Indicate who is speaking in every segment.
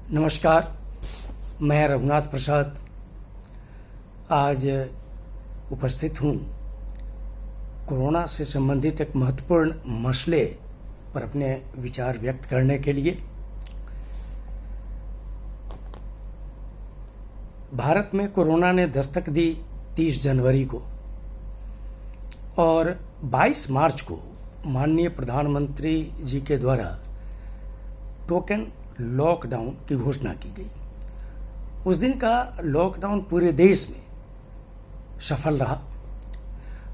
Speaker 1: नमस्कार, मैं रघुनाथ प्रसाद आज उपस्थित हूँ कोरोना से संबंधित एक महत्वपूर्ण मसले पर अपने विचार व्यक्त करने के लिए। भारत में कोरोना ने दस्तक दी 30 जनवरी को और 22 मार्च को माननीय प्रधानमंत्री जी के द्वारा टोकन लॉकडाउन की घोषणा की गई। उस दिन का लॉकडाउन पूरे देश में सफल रहा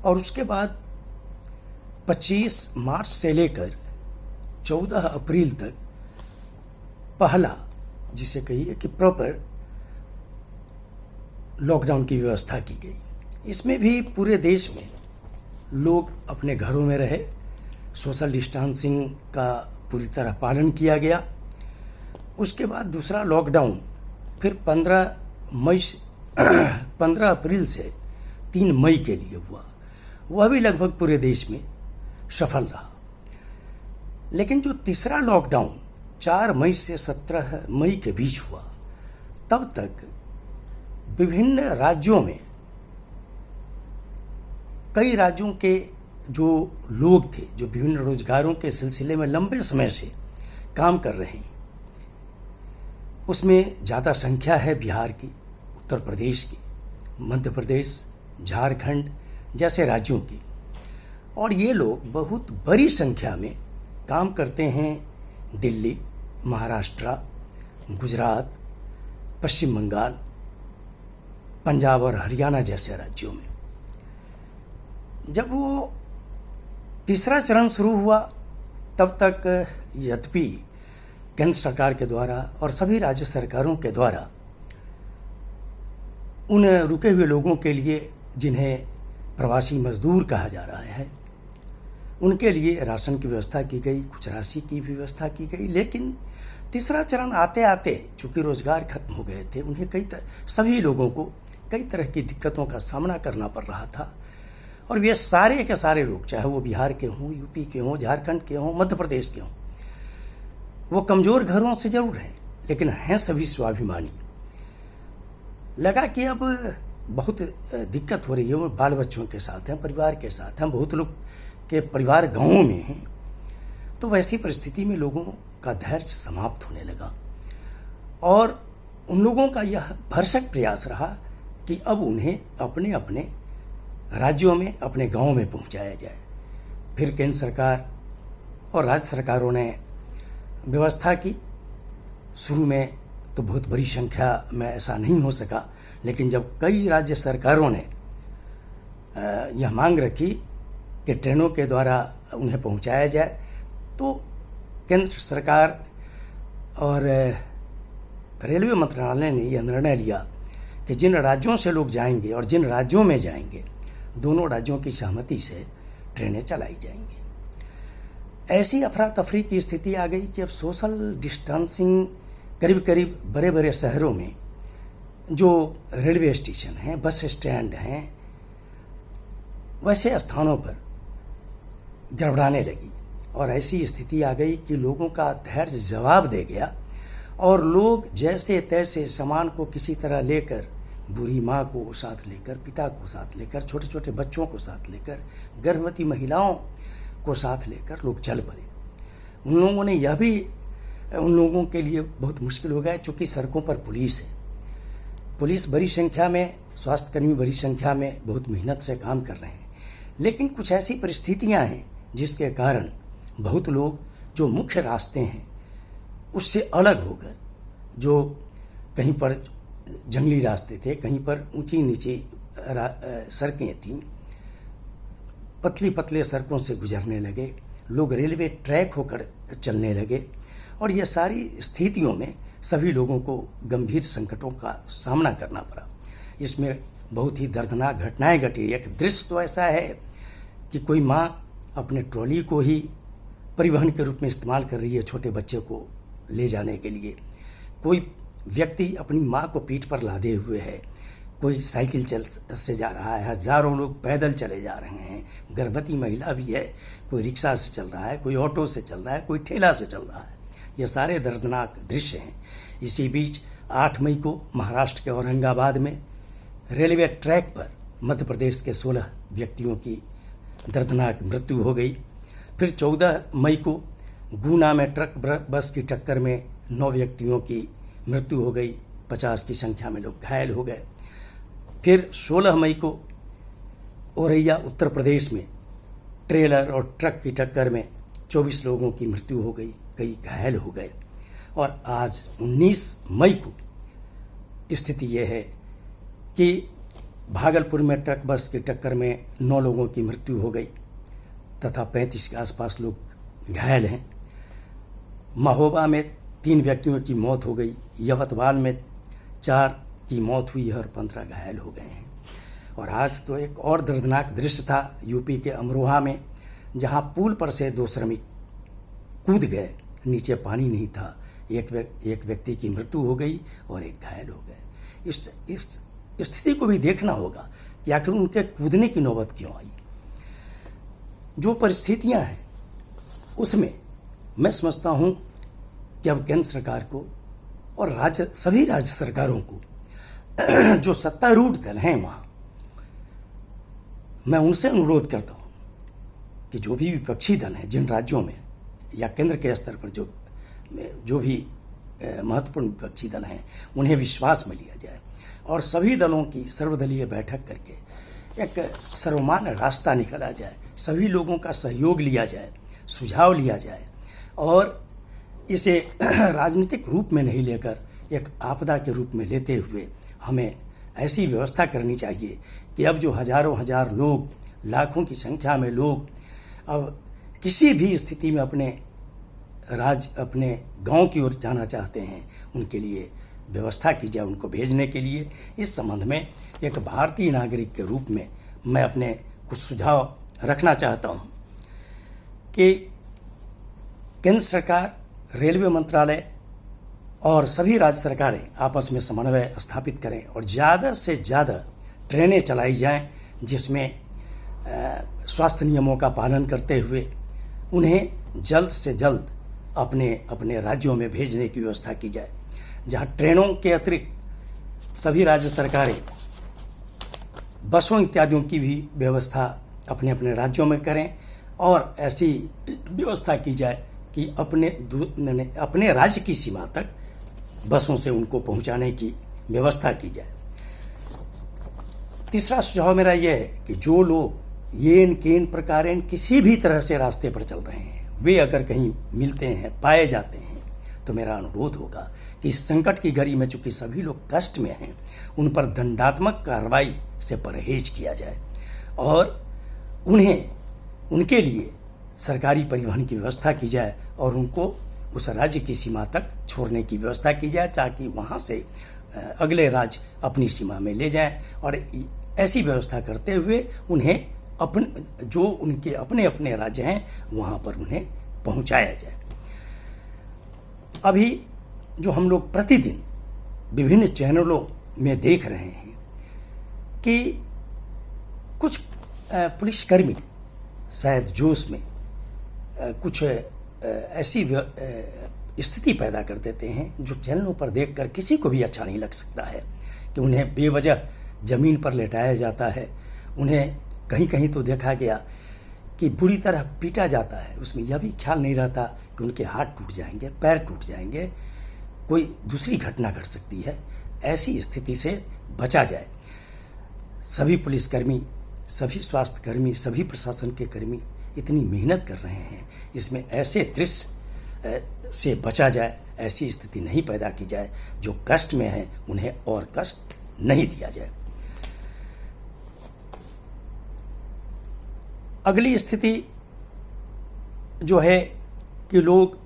Speaker 1: और उसके बाद 25 मार्च से लेकर 14 अप्रैल तक पहला, जिसे कहिए कि प्रॉपर लॉकडाउन की व्यवस्था की गई। इसमें भी पूरे देश में लोग अपने घरों में रहे, सोशल डिस्टेंसिंग का पूरी तरह पालन किया गया। उसके बाद दूसरा लॉकडाउन फिर 15 अप्रैल से 3 मई के लिए हुआ। वह भी लगभग पूरे देश में सफल रहा। लेकिन जो तीसरा लॉकडाउन 4 मई से 17 मई के बीच हुआ, तब तक विभिन्न राज्यों में कई राज्यों के जो लोग थे, जो विभिन्न रोजगारों के सिलसिले में लंबे समय से काम कर रहे हैं, उसमें ज़्यादा संख्या है बिहार की, उत्तर प्रदेश की, मध्य प्रदेश, झारखंड जैसे राज्यों की। और ये लोग बहुत बड़ी संख्या में काम करते हैं दिल्ली, महाराष्ट्र, गुजरात, पश्चिम बंगाल, पंजाब और हरियाणा जैसे राज्यों में। जब वो तीसरा चरण शुरू हुआ, तब तक यद्यपि केंद्र सरकार के द्वारा और सभी राज्य सरकारों के द्वारा उन रुके हुए लोगों के लिए, जिन्हें प्रवासी मजदूर कहा जा रहा है, उनके लिए राशन की व्यवस्था की गई, कुछ राशि की भी व्यवस्था की गई। लेकिन तीसरा चरण आते आते चूंकि रोजगार खत्म हो गए थे, उन्हें सभी लोगों को कई तरह की दिक्कतों का सामना करना पड़ रहा था। और वे सारे के सारे लोग, चाहे वो बिहार के हों, यूपी के हों, झारखंड के हों, मध्य प्रदेश के हों, वो कमजोर घरों से जरूर हैं, लेकिन हैं सभी स्वाभिमानी। लगा कि अब बहुत दिक्कत हो रही है, वो बाल बच्चों के साथ हैं, परिवार के साथ हैं, बहुत लोग के परिवार गांवों में हैं। तो वैसी परिस्थिति में लोगों का धैर्य समाप्त होने लगा और उन लोगों का यह भरसक प्रयास रहा कि अब उन्हें अपने अपने राज्यों में, अपने गांवों में पहुंचाया जाए। फिर केंद्र सरकार और राज्य सरकारों ने व्यवस्था की। शुरू में तो बहुत बड़ी संख्या में ऐसा नहीं हो सका, लेकिन जब कई राज्य सरकारों ने यह मांग रखी कि ट्रेनों के द्वारा उन्हें पहुंचाया जाए, तो केंद्र सरकार और रेलवे मंत्रालय ने यह निर्णय लिया कि जिन राज्यों से लोग जाएंगे और जिन राज्यों में जाएंगे, दोनों राज्यों की सहमति से ट्रेनें चलाई जाएंगी। ऐसी अफरा तफरी की स्थिति आ गई कि अब सोशल डिस्टेंसिंग करीब करीब बड़े बड़े शहरों में जो रेलवे स्टेशन हैं, बस स्टैंड हैं, वैसे स्थानों पर गड़बड़ाने लगी। और ऐसी स्थिति आ गई कि लोगों का धैर्य जवाब दे गया और लोग जैसे तैसे सामान को किसी तरह लेकर, बूढ़ी माँ को साथ लेकर, पिता को साथ लेकर, छोटे छोटे बच्चों को साथ लेकर, गर्भवती महिलाओं को साथ लेकर लोग चल पड़े। उन लोगों ने यह भी, उन लोगों के लिए बहुत मुश्किल हो गया, चूँकि सड़कों पर पुलिस है। पुलिस बड़ी संख्या में, स्वास्थ्यकर्मी बड़ी संख्या में बहुत मेहनत से काम कर रहे हैं। लेकिन कुछ ऐसी परिस्थितियां हैं जिसके कारण बहुत लोग जो मुख्य रास्ते हैं उससे अलग होकर, जो कहीं पर जंगली रास्ते थे, कहीं पर ऊंची नीची सड़कें थीं, पतली पतले सड़कों से गुजरने लगे। लोग रेलवे ट्रैक होकर चलने लगे और ये सारी स्थितियों में सभी लोगों को गंभीर संकटों का सामना करना पड़ा। इसमें बहुत ही दर्दनाक घटनाएं घटी। एक दृश्य तो ऐसा है कि कोई माँ अपने ट्रॉली को ही परिवहन के रूप में इस्तेमाल कर रही है छोटे बच्चे को ले जाने के लिए। कोई व्यक्ति अपनी माँ को पीठ पर लादे हुए है, कोई साइकिल से जा रहा है, हजारों लोग पैदल चले जा रहे हैं, गर्भवती महिला भी है, कोई रिक्शा से चल रहा है, कोई ऑटो से चल रहा है, कोई ठेला से चल रहा है। ये सारे दर्दनाक दृश्य हैं। इसी बीच 8 मई को महाराष्ट्र के औरंगाबाद में रेलवे ट्रैक पर मध्य प्रदेश के 16 व्यक्तियों की दर्दनाक मृत्यु हो गई। फिर 14 मई को गुना में ट्रक बस की टक्कर में 9 व्यक्तियों की मृत्यु हो गई, 50 की संख्या में लोग घायल हो गए। फिर 16 मई को औरैया उत्तर प्रदेश में ट्रेलर और ट्रक की टक्कर में 24 लोगों की मृत्यु हो गई, कई घायल हो गए। और आज 19 मई को स्थिति यह है कि भागलपुर में ट्रक बस की टक्कर में 9 लोगों की मृत्यु हो गई तथा 35 के आसपास लोग घायल हैं। महोबा में 3 व्यक्तियों की मौत हो गई, यवतमाल में 4 की मौत हुई है और 15 घायल हो गए हैं। और आज तो एक और दर्दनाक दृश्य था यूपी के अमरोहा में, जहां पुल पर से 2 श्रमिक कूद गए, नीचे पानी नहीं था, एक व्यक्ति की मृत्यु हो गई और एक घायल हो गए। इस स्थिति को भी देखना होगा कि आखिर उनके कूदने की नौबत क्यों आई। जो परिस्थितियां हैं उसमें मैं समझता हूं कि अब केंद्र सरकार को और सभी राज्य सरकारों को जो सत्तारूढ़ दल हैं वहां, मैं उनसे अनुरोध करता हूं कि जो भी विपक्षी दल हैं जिन राज्यों में या केंद्र के स्तर पर जो भी महत्वपूर्ण विपक्षी दल हैं उन्हें विश्वास में लिया जाए और सभी दलों की सर्वदलीय बैठक करके एक सर्वमान्य रास्ता निकाला जाए, सभी लोगों का सहयोग लिया जाए, सुझाव लिया जाए और इसे राजनीतिक रूप में नहीं लेकर एक आपदा के रूप में लेते हुए हमें ऐसी व्यवस्था करनी चाहिए कि अब जो हजारों हजार लोग, लाखों की संख्या में लोग अब किसी भी स्थिति में अपने गांव की ओर जाना चाहते हैं, उनके लिए व्यवस्था की जाए, उनको भेजने के लिए। इस संबंध में एक भारतीय नागरिक के रूप में मैं अपने कुछ सुझाव रखना चाहता हूं कि केंद्र सरकार, रेलवे मंत्रालय और सभी राज्य सरकारें आपस में समन्वय स्थापित करें और ज़्यादा से ज़्यादा ट्रेनें चलाई जाएं जिसमें स्वास्थ्य नियमों का पालन करते हुए उन्हें जल्द से जल्द अपने राज्यों में भेजने की व्यवस्था की जाए। जहां ट्रेनों के अतिरिक्त सभी राज्य सरकारें बसों इत्यादियों की भी व्यवस्था अपने अपने राज्यों में करें और ऐसी व्यवस्था की जाए कि अपने राज्य की सीमा तक बसों से उनको पहुंचाने की व्यवस्था की जाए। तीसरा सुझाव मेरा यह है कि जो लोग येन केन प्रकारेण किसी भी तरह से रास्ते पर चल रहे हैं, वे अगर कहीं मिलते हैं, पाए जाते हैं, तो मेरा अनुरोध होगा कि इस संकट की घड़ी में चूंकि सभी लोग कष्ट में हैं, उन पर दंडात्मक कार्रवाई से परहेज किया जाए और उनके लिए सरकारी परिवहन की व्यवस्था की जाए और उनको उस राज्य की सीमा तक छोड़ने की व्यवस्था की जाए ताकि वहाँ से अगले राज्य अपनी सीमा में ले जाएं और ऐसी व्यवस्था करते हुए उन्हें उनके अपने अपने राज्य हैं वहाँ पर उन्हें पहुँचाया जाए। अभी जो हम लोग प्रतिदिन विभिन्न चैनलों में देख रहे हैं कि कुछ पुलिसकर्मी शायद जोश में कुछ ऐसी स्थिति पैदा कर देते हैं जो चैनलों पर देखकर किसी को भी अच्छा नहीं लग सकता है कि उन्हें बेवजह ज़मीन पर लेटाया जाता है। उन्हें कहीं कहीं तो देखा गया कि बुरी तरह पीटा जाता है, उसमें यह भी ख्याल नहीं रहता कि उनके हाथ टूट जाएंगे, पैर टूट जाएंगे, कोई दूसरी घटना घट सकती है। ऐसी स्थिति से बचा जाए। सभी पुलिसकर्मी, सभी स्वास्थ्यकर्मी, सभी प्रशासन के कर्मी इतनी मेहनत कर रहे हैं, इसमें ऐसे दृश्य से बचा जाए, ऐसी स्थिति नहीं पैदा की जाए। जो कष्ट में है उन्हें और कष्ट नहीं दिया जाए। अगली स्थिति जो है कि लोग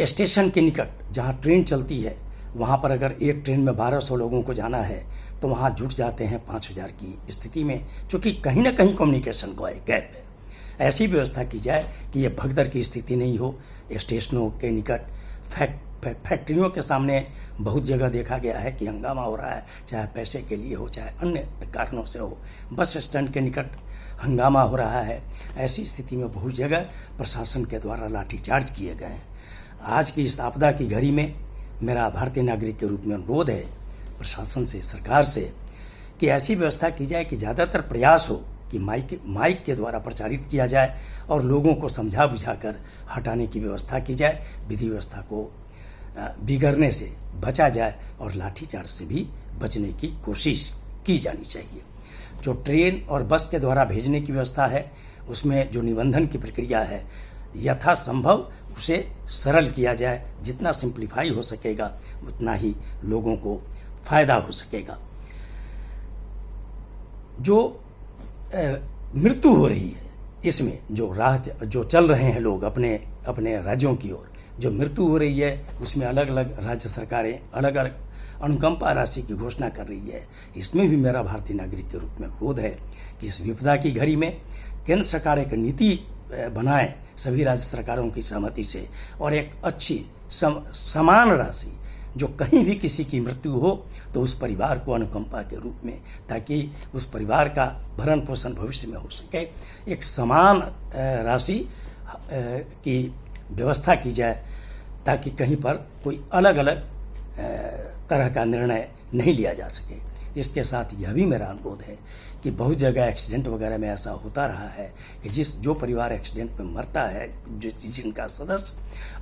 Speaker 1: स्टेशन के निकट जहाँ ट्रेन चलती है वहाँ पर अगर एक ट्रेन में 1200 लोगों को जाना है तो वहाँ जुट जाते हैं 5000 की स्थिति में, चूँकि कहीं ना कहीं कम्युनिकेशन का गैप है। ऐसी व्यवस्था की जाए कि ये भगदड़ की स्थिति नहीं हो। स्टेशनों के निकट, फैक्ट्रियों के सामने बहुत जगह देखा गया है कि हंगामा हो रहा है, चाहे पैसे के लिए हो, चाहे अन्य कारणों से हो। बस स्टैंड के निकट हंगामा हो रहा है। ऐसी स्थिति में बहुत जगह प्रशासन के द्वारा लाठीचार्ज किए गए हैं। आज की इस आपदा की घड़ी में मेरा भारतीय नागरिक के रूप में अनुरोध है प्रशासन से, सरकार से, कि ऐसी व्यवस्था की जाए कि ज़्यादातर प्रयास हो कि माइक के द्वारा प्रचारित किया जाए और लोगों को समझा बुझाकर हटाने की व्यवस्था की जाए, विधि व्यवस्था को बिगड़ने से बचा जाए और लाठीचार्ज से भी बचने की कोशिश की जानी चाहिए। जो ट्रेन और बस के द्वारा भेजने की व्यवस्था है, उसमें जो निबंधन की प्रक्रिया है, यथासंभव उसे सरल किया जाए। जितना सिंप्लीफाई हो सकेगा उतना ही लोगों को फायदा हो सकेगा। जो मृत्यु हो रही है इसमें, जो चल रहे हैं लोग अपने अपने राज्यों की ओर, जो मृत्यु हो रही है उसमें अलग अलग राज्य सरकारें अलग अलग अनुकंपा राशि की घोषणा कर रही है। इसमें भी मेरा भारतीय नागरिक के रूप में अनुरोध है कि इस विपदा की घड़ी में केंद्र सरकार एक नीति बनाए सभी राज्य सरकारों की सहमति से, और एक अच्छी समान राशि जो कहीं भी किसी की मृत्यु हो तो उस परिवार को अनुकंपा के रूप में, ताकि उस परिवार का भरण पोषण भविष्य में हो सके, एक समान राशि की व्यवस्था की जाए, ताकि कहीं पर कोई अलग अलग तरह का निर्णय नहीं लिया जा सके। इसके साथ यह भी मेरा अनुरोध है कि बहुत जगह एक्सीडेंट वगैरह में ऐसा होता रहा है कि जो परिवार एक्सीडेंट में मरता है, जिनका सदस्य,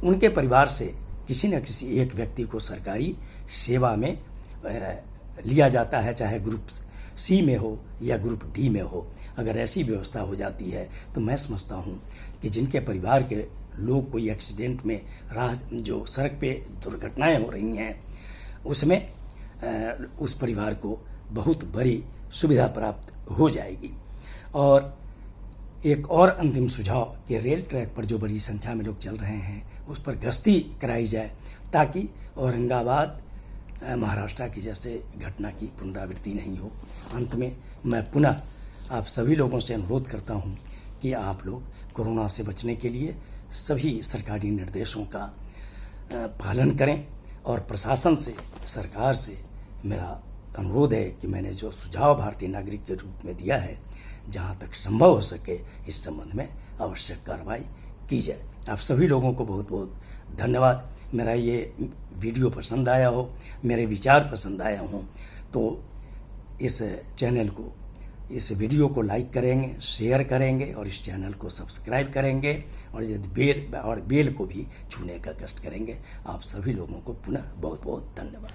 Speaker 1: उनके परिवार से किसी न किसी एक व्यक्ति को सरकारी सेवा में लिया जाता है, चाहे ग्रुप सी में हो या ग्रुप डी में हो। अगर ऐसी व्यवस्था हो जाती है तो मैं समझता हूँ कि जिनके परिवार के लोग कोई एक्सीडेंट में जो सड़क पे दुर्घटनाएं हो रही हैं, उसमें उस परिवार को बहुत बड़ी सुविधा प्राप्त हो जाएगी। और एक और अंतिम सुझाव कि रेल ट्रैक पर जो बड़ी संख्या में लोग चल रहे हैं उस पर गश्ती कराई जाए, ताकि औरंगाबाद महाराष्ट्र की जैसे घटना की पुनरावृत्ति नहीं हो। अंत में मैं पुनः आप सभी लोगों से अनुरोध करता हूं कि आप लोग कोरोना से बचने के लिए सभी सरकारी निर्देशों का पालन करें, और प्रशासन से, सरकार से मेरा अनुरोध है कि मैंने जो सुझाव भारतीय नागरिक के रूप में दिया है, जहां तक संभव हो सके इस संबंध में आवश्यक कार्रवाई की जाए। आप सभी लोगों को बहुत बहुत धन्यवाद। मेरा ये वीडियो पसंद आया हो, मेरे विचार पसंद आया हो तो इस वीडियो को लाइक करेंगे, शेयर करेंगे और इस चैनल को सब्सक्राइब करेंगे, और यदि बेल को भी छूने का कष्ट करेंगे। आप सभी लोगों को पुनः बहुत बहुत धन्यवाद।